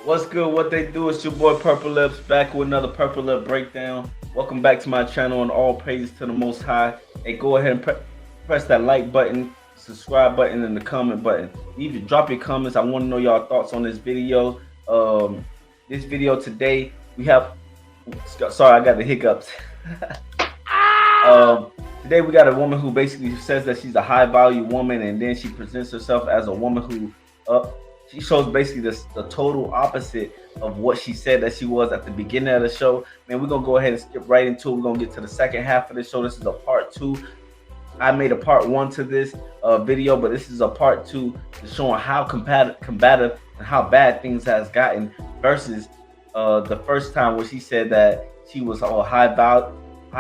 What's good? What they do? It's your boy Purplelips back with another Purple Lip breakdown. Welcome back to my channel and all praise to the Most High. Hey, go ahead and press that like button, subscribe button, and the comment button. Drop your comments. I want to know y'all thoughts on this video. This video today we have. Sorry, I got the hiccups. Today we got a woman who basically says that she's a high value woman, and then she presents herself as a woman who she shows basically the total opposite of what she said that she was at the beginning of the show. Man, we're gonna go ahead and skip right into it. We're gonna get to the second half of the show. This is a part two. I made a part one to this video, but this is a part two to showing how combative and how bad things has gotten versus the first time where she said that she was all high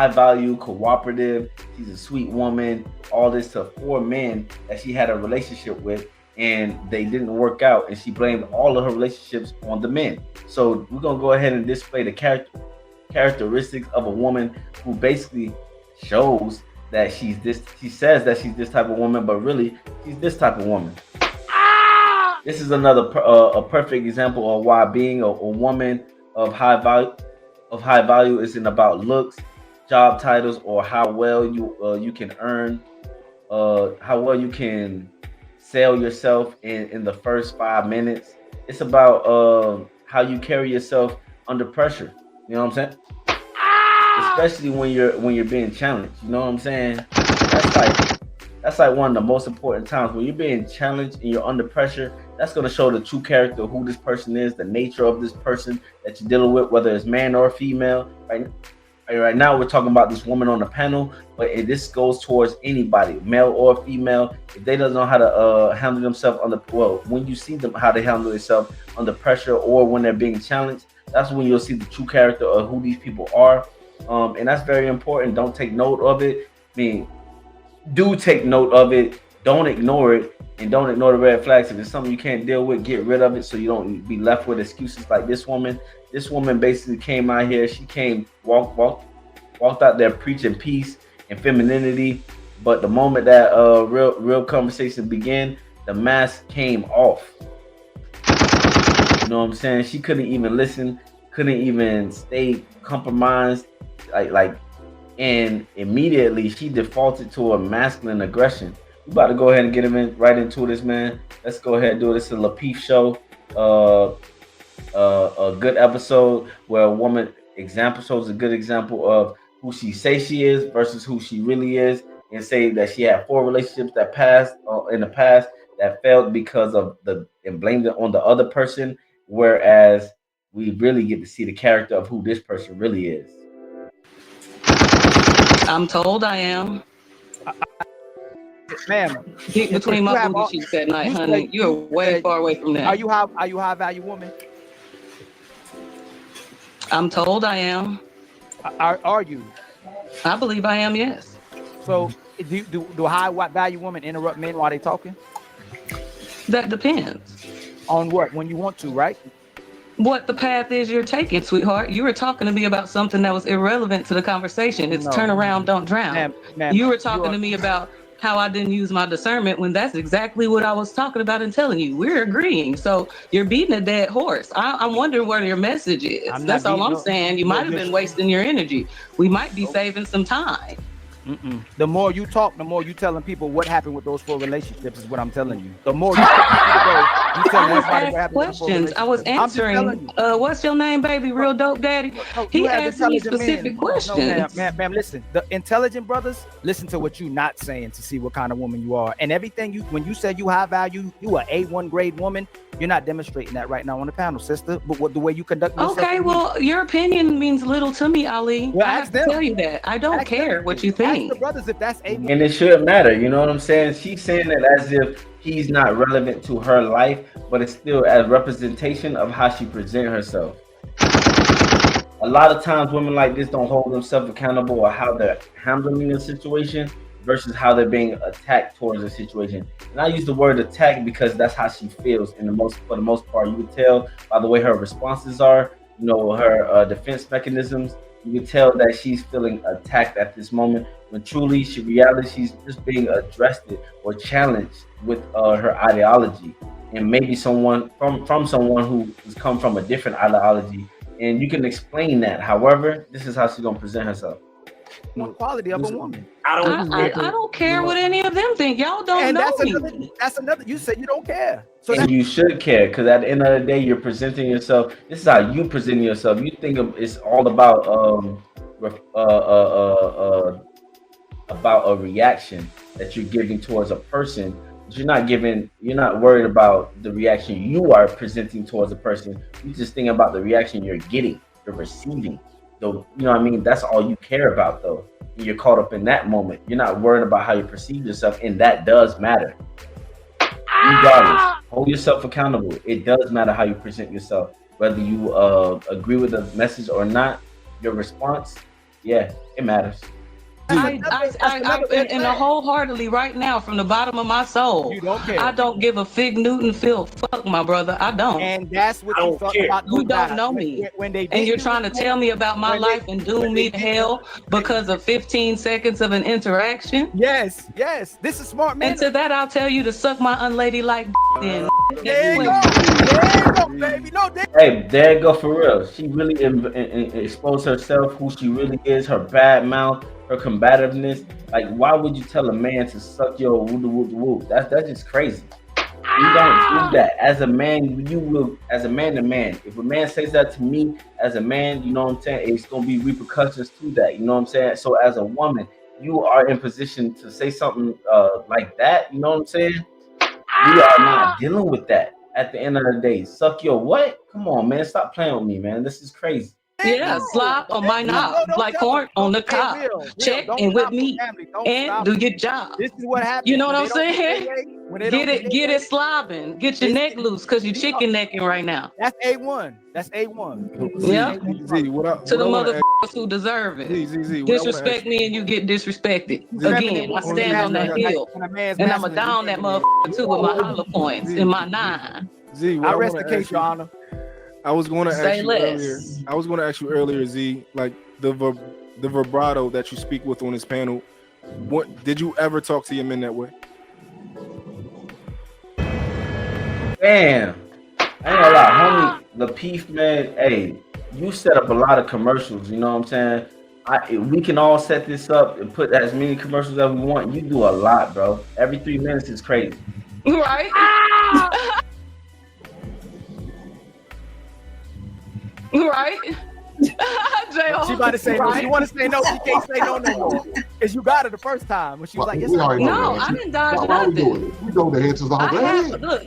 value, cooperative. She's a sweet woman. All this to 4 men that she had a relationship with, and they didn't work out, and she blamed all of her relationships on the men. So we're gonna go ahead and display the characteristics of a woman who basically shows that she's this. She says that she's this type of woman, but really she's this type of woman. This is another a perfect example of why being a woman of high value isn't about looks, job titles, or how well you can earn, how well you can sell yourself in the first 5 minutes. It's about how you carry yourself under pressure. You know what I'm saying? Especially when you're being challenged. You know what I'm saying? That's like one of the most important times when you're being challenged and you're under pressure. That's going to show the true character of who this person is, the nature of this person that you're dealing with, whether it's man or female. Right now, we're talking about this woman on the panel, but this goes towards anybody, male or female. If they don't know how to handle themselves when you see them how they handle themselves under pressure or when they're being challenged, that's when you'll see the true character of who these people are. And that's very important. Don't take note of it. I mean, do take note of it. Don't ignore it, and don't ignore the red flags. If it's something you can't deal with, get rid of it so you don't be left with excuses like this woman. This woman basically came out here. She came walked out there preaching peace and femininity, but the moment that real conversation began, the mask came off. You know what I'm saying? She couldn't even listen, couldn't even stay compromised, and immediately she defaulted to a masculine aggression. We about to go ahead and get him right into this, man. Let's go ahead and do this. It's a Lapeef show. A good episode where a woman shows a good example of who she says she is versus who she really is, and say that she had 4 relationships that passed in the past that failed because of and blamed it on the other person, whereas we really get to see the character of who this person really is. I'm told I am. Ma'am, Get between my booty cheeks at night, honey. You're way far away from that. Are you high value woman? I'm told I am. Are you? I believe I am, yes. So do high value women interrupt men while they talking? That depends. On what? When you want to, right? What the path is you're taking, sweetheart. You were talking to me about something that was irrelevant to the conversation. It's turn around, don't drown. Ma'am, you were talking to me about how I didn't use my discernment when that's exactly what I was talking about and telling you. We're agreeing. So you're beating a dead horse. I'm wondering where your message is. That's all I'm saying. You might have been wasting your energy. We might be saving some time. The more you talk, the more you telling people what happened with those 4 relationships is what I'm telling you. The more you tell everybody what happened questions. I was answering. What's your name, baby? Real dope daddy. He asked me specific questions. No, ma'am, listen. The intelligent brothers listen to what you're not saying to see what kind of woman you are. And everything when you say you high value, you are A1 grade woman. You're not demonstrating that right now on the panel, sister. But the way you conduct yourself. Okay, well, your opinion means little to me, Ali. Well, I have to tell you that. I don't care what you think. Ask the brothers if that's A1. And it shouldn't matter. You know what I'm saying? She's saying it as if he's not relevant to her life, but it's still a representation of how she presents herself. A lot of times women like this don't hold themselves accountable or how they're handling a situation versus how they're being attacked towards a situation. And I use the word attack because that's how she feels for the most part. You can tell by the way her responses are, her defense mechanisms. You can tell that she's feeling attacked at this moment, when truly she's just being addressed or challenged with her ideology. and maybe someone from someone who has come from a different ideology, and you can explain that. However, this is how she's gonna present herself. One quality of a woman. I don't care what any of them think. Y'all don't know me. That's another. You said you don't care. So and you should care, because at the end of the day, you're presenting yourself. This is how you present yourself. You think it's all about a reaction that you're giving towards a person. But you're not worried about the reaction you are presenting towards a person. You're just thinking about the reaction you're getting, you're receiving. So, you know what I mean? That's all you care about, though. You're caught up in that moment. You're not worried about how you perceive yourself, and that does matter. Regardless, hold yourself accountable. It does matter how you present yourself, whether you agree with the message or not. Your response, yeah, it matters. And wholeheartedly right now, from the bottom of my soul, you don't care. I don't give a fig Newton feel. Fuck my brother, I don't. And that's what you thought about. You don't know me, and you're trying to tell me about my life and doom me to hell because of 15 seconds of an interaction. Yes. This is smart, man. And to that, I'll tell you to suck my unladylike then. There you go, baby. No, hey, there you go, for real. She really exposed herself, who she really is, her bad mouth, her combativeness. Like, why would you tell a man to suck your woo? That's just crazy. You don't do that. As a man, you will, as a man to man. If a man says that to me as a man, you know what I'm saying, it's gonna be repercussions to that. You know what I'm saying? So as a woman, you are in position to say something like that. You know what I'm saying? We are not dealing with that. At the end of the day, suck your what? Come on, man. Stop playing with me, man. This is crazy. Yeah, slop on my knob, like corn on the cob. Check in with me and do your job. This is what happens. You know what I'm saying? Get it slobbing. Get your neck loose, because you chicken necking right now. That's A1. That's A1. Yeah. To the motherfuckers who deserve it. Z, disrespect me and you get disrespected. Again, I stand on that hill. And I'm a down that motherfucker too with my hollow points in my 9. I rest the case, Your Honor. I was going to ask you earlier. I was going to ask you earlier, Z, like the vibrato that you speak with on this panel. What did you ever talk to your men that way? Damn, I ain't gonna lie, homie. Lapeef, man. Hey, you set up a lot of commercials. You know what I'm saying? We can all set this up and put as many commercials as we want. You do a lot, bro. Every 3 minutes is crazy. Right? Right? She about to say no. She want to say no. She can't say no more. Because you got her the first time when she was like, yes, no, I didn't dodge nothing. We know the answers all.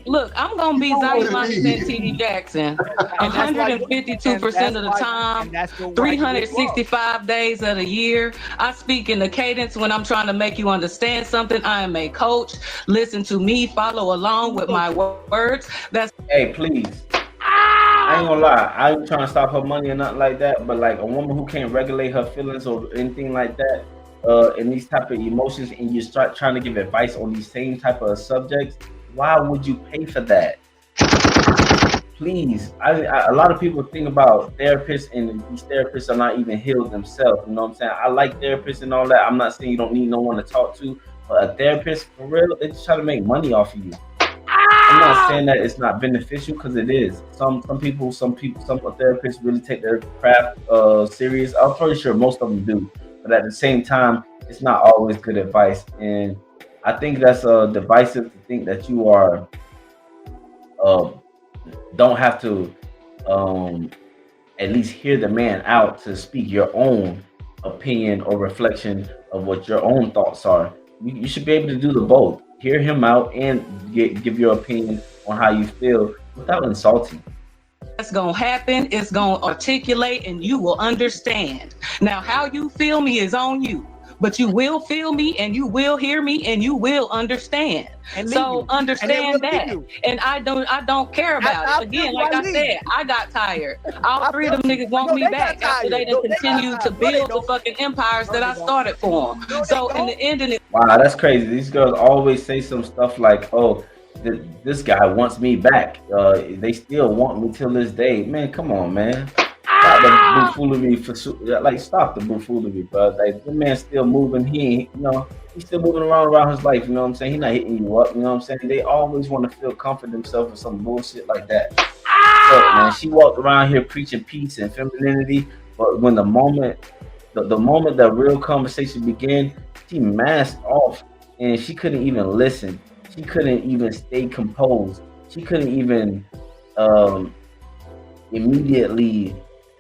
Look, I'm gonna be Zion T.D. Jackson 152% of the time, 365 days of the year. I speak in the cadence when I'm trying to make you understand something. I am a coach. Listen to me, follow along with my words. Hey, please. I ain't gonna lie, I ain't trying to stop her money or nothing like that, but like a woman who can't regulate her feelings or anything like that, in these type of emotions, and you start trying to give advice on these same type of subjects, why would you pay for that? Please. A lot of people think about therapists, and these therapists are not even healed themselves. You know what I'm saying? I like therapists and all that. I'm not saying you don't need no one to talk to, but a therapist, for real, they just try to make money off of you. I'm not saying that it's not beneficial, because it is. Some therapists really take their craft serious. I'm pretty sure most of them do, but at the same time, it's not always good advice. And I think that's divisive to think that you are don't have to at least hear the man out to speak your own opinion or reflection of what your own thoughts are. You should be able to do the both. Hear him out and give your opinion on how you feel without insulting. That's gonna happen. It's gonna articulate, and you will understand. Now, how you feel me is on you, but you will feel me, and you will hear me, and you will understand. So understand that. And I don't care about it. Again, like I said, I got tired. All 3 of them niggas want me back after they done continued to build the fucking empires that I started for them. So in the end of it. Wow, that's crazy. These girls always say some stuff like, oh, this guy wants me back. They still want me till this day. Man, come on, man. Stop stop the buffoonery stop the buffoonery, bro. Like the man's still moving. He ain't, he's still moving around his life. You know what I'm saying? He's not hitting you up. You know what I'm saying? They always want to feel comfort themselves with some bullshit like that. Look, man, she walked around here preaching peace and femininity, but when the moment that real conversation began, she masked off and she couldn't even listen. She couldn't even stay composed. She couldn't even immediately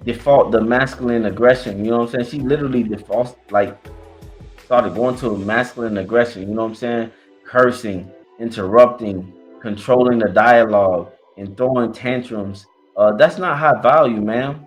default the masculine aggression. You know what I'm saying? She literally started going to a masculine aggression. You know what I'm saying? Cursing, interrupting, controlling the dialogue, and throwing tantrums. That's not high value, man.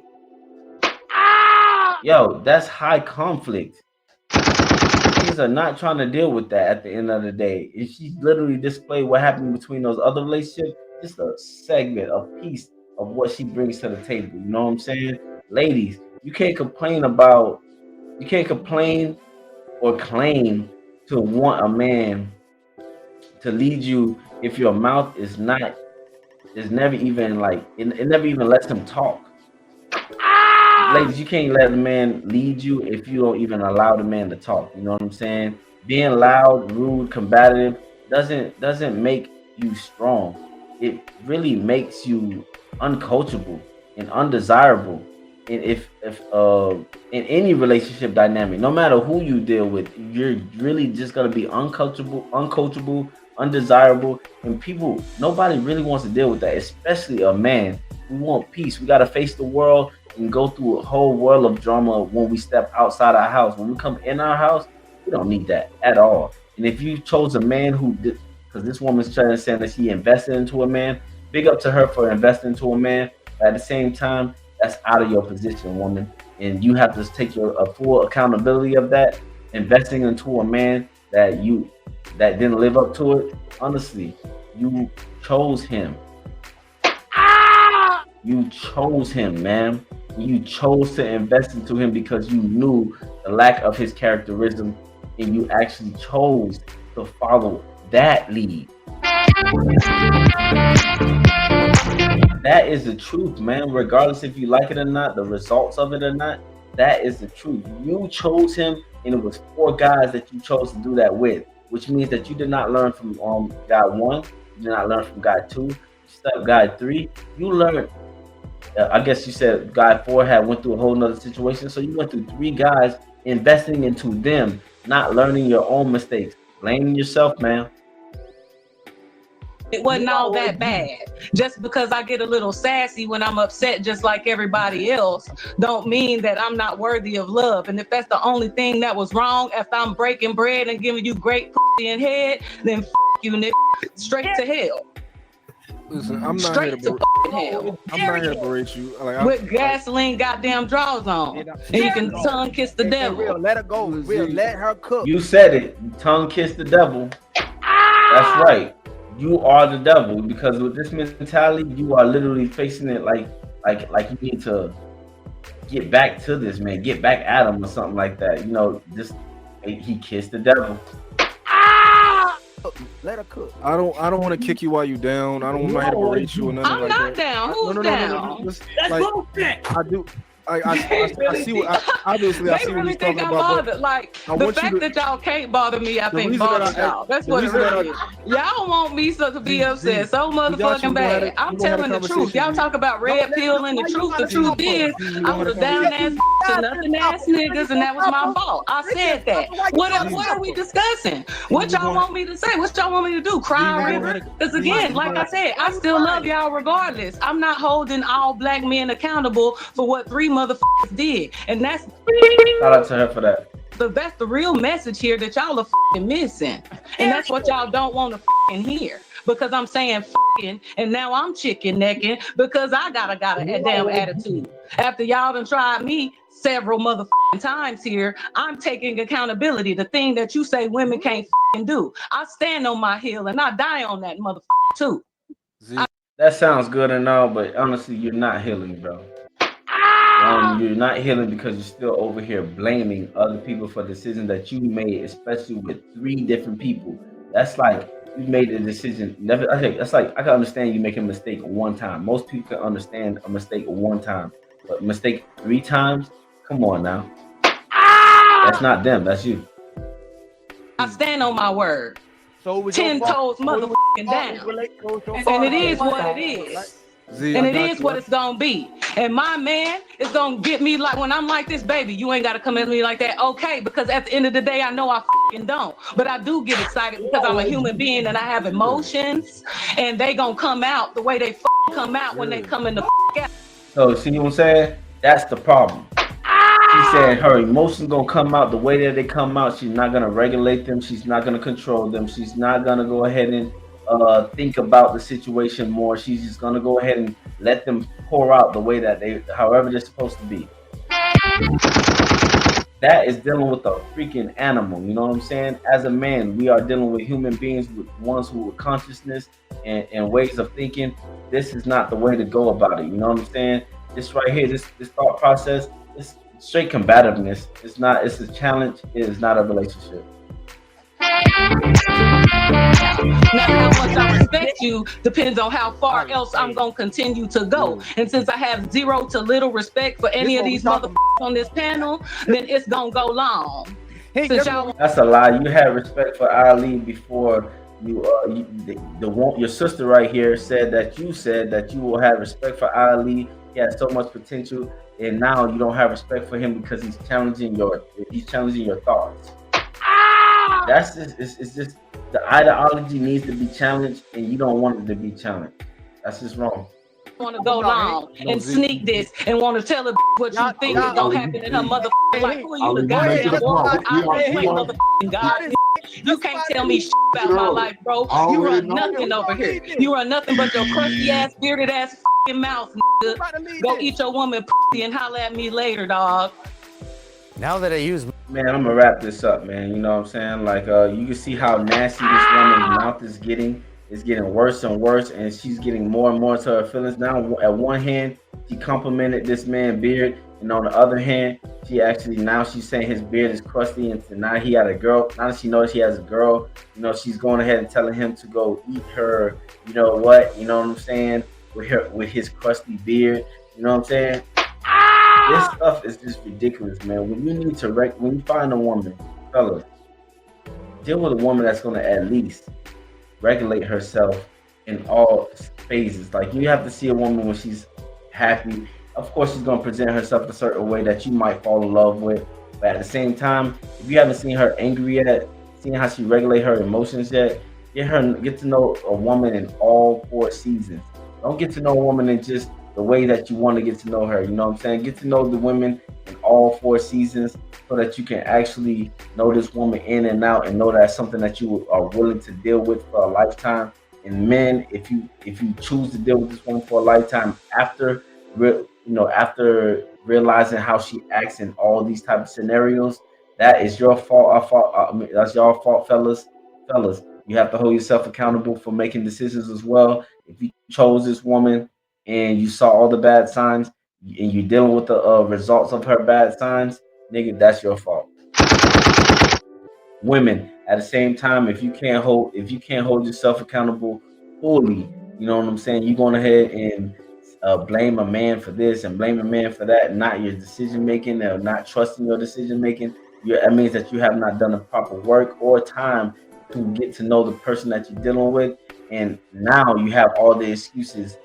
Yo, that's high conflict. Niggas are not trying to deal with that at the end of the day. If she literally displayed what happened between those other relationships, just a segment, a piece of what she brings to the table. You know what I'm saying? Ladies, you can't complain or claim to want a man to lead you if your mouth is never even it never even lets him talk. Ladies, you can't let a man lead you if you don't even allow the man to talk. You know what I'm saying? Being loud, rude, combative doesn't make you strong. It really makes you uncoachable and undesirable. And if in any relationship dynamic, no matter who you deal with, you're really just gonna be uncoachable, undesirable, and nobody really wants to deal with that, especially a man. We want peace. We gotta face the world and go through a whole world of drama when we step outside our house. When we come in our house, we don't need that at all. And if you chose a man who did, because this woman's trying to say that she invested into a man, big up to her for investing into a man. But at the same time, that's out of your position, woman, and you have to take a full accountability of that. Investing into a man that didn't live up to it. Honestly, you chose him. You chose him, man. You chose to invest into him because you knew the lack of his characterism, and you actually chose to follow that lead. That is the truth, man. Regardless if you like it or not, the results of it or not, that is the truth. You chose him, and it was 4 guys that you chose to do that with, which means that you did not learn from guy 1, you did not learn from guy 2, you stuck guy 3. You learned. I guess you said guy 4 had went through a whole nother situation, so you went through 3 guys, investing into them, not learning your own mistakes, blaming yourself, man. It wasn't all that bad. Just because I get a little sassy when I'm upset, just like everybody else, don't mean that I'm not worthy of love. And if that's the only thing that was wrong, if I'm breaking bread and giving you great pussy and head, then you, nigga, straight to hell. Listen, I'm not here to berate you. With gasoline goddamn drawers on. And you can tongue kiss the devil. Real, let her go. Real, let her cook. You said it. Tongue kiss the devil. That's right. You are the devil, because with this mentality, you are literally facing it like you need to get back to this man, get back at him or something like that. He kissed the devil. Let her cook. I don't want to kick you while you down. I don't want to berate you or nothing I'm like not that. down. Who's down? That's bullshit. I do. I see what obviously I see what he's talking about. Like the fact that y'all can't bother me, I think bothers y'all. That's what it really is. Y'all want me to be upset so motherfucking bad. I'm telling the truth. Y'all talk about red pill and the truth. The truth is, I was a down ass to nothing ass niggas, and that was my fault. I said that. What are we discussing? What y'all want me to say? What y'all want me to do? Cry river? Because again, like I said, I still love y'all regardless. I'm not holding all black men accountable for what 3 motherfuckers did, and that's shout out to her for that. That's the real message here that y'all are missing, and that's what y'all don't want to hear. Because I'm saying and now I'm chicken necking because I got a damn attitude. After y'all done tried me several times here, I'm taking accountability. The thing that you say women can't do, I stand on my hill and I die on that too. That sounds good and all, but honestly, you're not healing, bro. You're not healing because you're still over here blaming other people for decisions that you made, especially with 3 different people. That's like you made a decision. That's like I can understand you making a mistake one time. Most people can understand a mistake one time. but mistake 3 times. Come on now. That's not them. That's you. I stand on my word. So it was 10 toes motherfucking down. And it is what it is. And it is what it's gonna be. And my man is gonna get me like when I'm like this, baby, you ain't gotta come at me like that. Okay, because at the end of the day, I know I fucking don't. But I do get excited because I'm a human being and I have emotions, and they gonna come out the way they come out when they come in the out. So see what I'm saying? That's the problem. She said her emotions gonna come out the way that they come out. She's not gonna regulate them. She's not gonna control them. She's not gonna go ahead and think about the situation more. She's just gonna go ahead and let them pour out the way that however they're supposed to be. That is dealing with a freaking animal. You know what I'm saying? As a man, we are dealing with human beings, with ones who with consciousness and ways of thinking. This is not the way to go about it. You know what I'm saying? This right here, this thought process, it's straight combativeness. It's not. It's a challenge. It is not a relationship. Now, how much I respect you depends on how far else I'm gonna continue to go. And since I have zero to little respect for any of these motherfuckers on this panel, then it's gonna go long. That's a lie. You had respect for Ali before your sister right here said that you will have respect for Ali. He has so much potential, and now you don't have respect for him because he's challenging your thoughts. That's just it's just the ideology needs to be challenged, and you don't want it to be challenged. That's just wrong. Want to go long and sneak this and want to tell her what you think is gonna happen in her motherfucking life. Who are you, the goddamn boy? Motherfucking God. You can't tell me shit about my life, bro. You run nothing over here. You run nothing but your crusty ass, bearded ass mouth, nigga. Go eat your woman pussy and holler at me later, dog. Now that I use, man, I'm gonna wrap this up, man. You know what I'm saying? Like, you can see how nasty this woman's mouth is getting. It's getting worse and worse, and she's getting more and more to her feelings. Now, at one hand, she complimented this man's beard, and on the other hand, she's saying his beard is crusty, and now he had a girl. Now that she knows he has a girl, you know, she's going ahead and telling him to go eat her. You know what? You know what I'm saying? With his crusty beard. You know what I'm saying? This stuff is just ridiculous, man. When you find a woman, fellas, deal with a woman that's gonna at least regulate herself in all phases. Like, you have to see a woman when she's happy. Of course, she's gonna present herself a certain way that you might fall in love with. But at the same time, if you haven't seen her angry yet, seen how she regulate her emotions yet, get to know a woman in all 4 seasons. Don't get to know a woman in just the way that you want to get to know her. You know what I'm saying? Get to know the women in all 4 seasons so that you can actually know this woman in and out and know that's something that you are willing to deal with for a lifetime. And men, if you choose to deal with this woman for a lifetime after realizing how she acts in all these type of scenarios, that is your fault. That's your fault, fellas. You have to hold yourself accountable for making decisions as well. If you chose this woman and you saw all the bad signs and you're dealing with the results of her bad signs, nigga, that's your fault. Women, at the same time, if you can't hold yourself accountable fully, you know what I'm saying, you're going ahead and blame a man for this and blame a man for that, not your decision making or not trusting your decision making. That means that you have not done the proper work or time to get to know the person that you're dealing with, and now you have all the excuses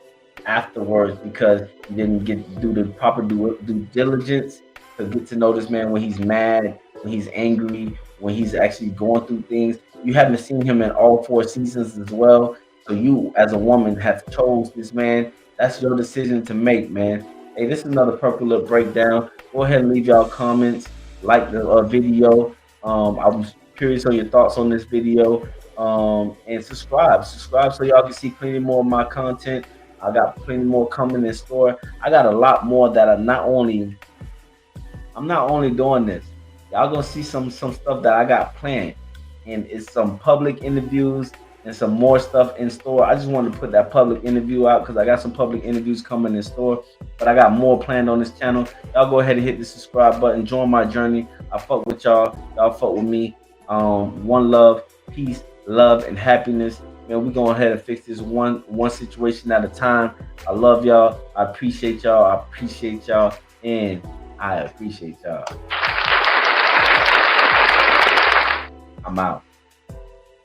afterwards because you didn't get to do the proper due diligence to get to know this man when he's mad, when he's angry, when he's actually going through things. You haven't seen him in all 4 seasons as well. So you, as a woman, have chose this man. That's your decision to make, man. Hey, this is another Purple Lip breakdown. Go ahead and leave y'all comments, like the video. I was curious on your thoughts on this video. And subscribe so y'all can see plenty more of my content. I got plenty more coming in store. I got a lot more that I'm not only doing this. Y'all gonna see some stuff that I got planned, and it's some public interviews and some more stuff in store. I just wanted to put that public interview out because I got some public interviews coming in store, but I got more planned on this channel. Y'all go ahead and hit the subscribe button. Join my journey. I fuck with y'all. Y'all fuck with me. One love, peace, love, and happiness. man, we go ahead and fix this one situation at a time. I love y'all. I appreciate y'all. I appreciate y'all. And I appreciate y'all. I'm out.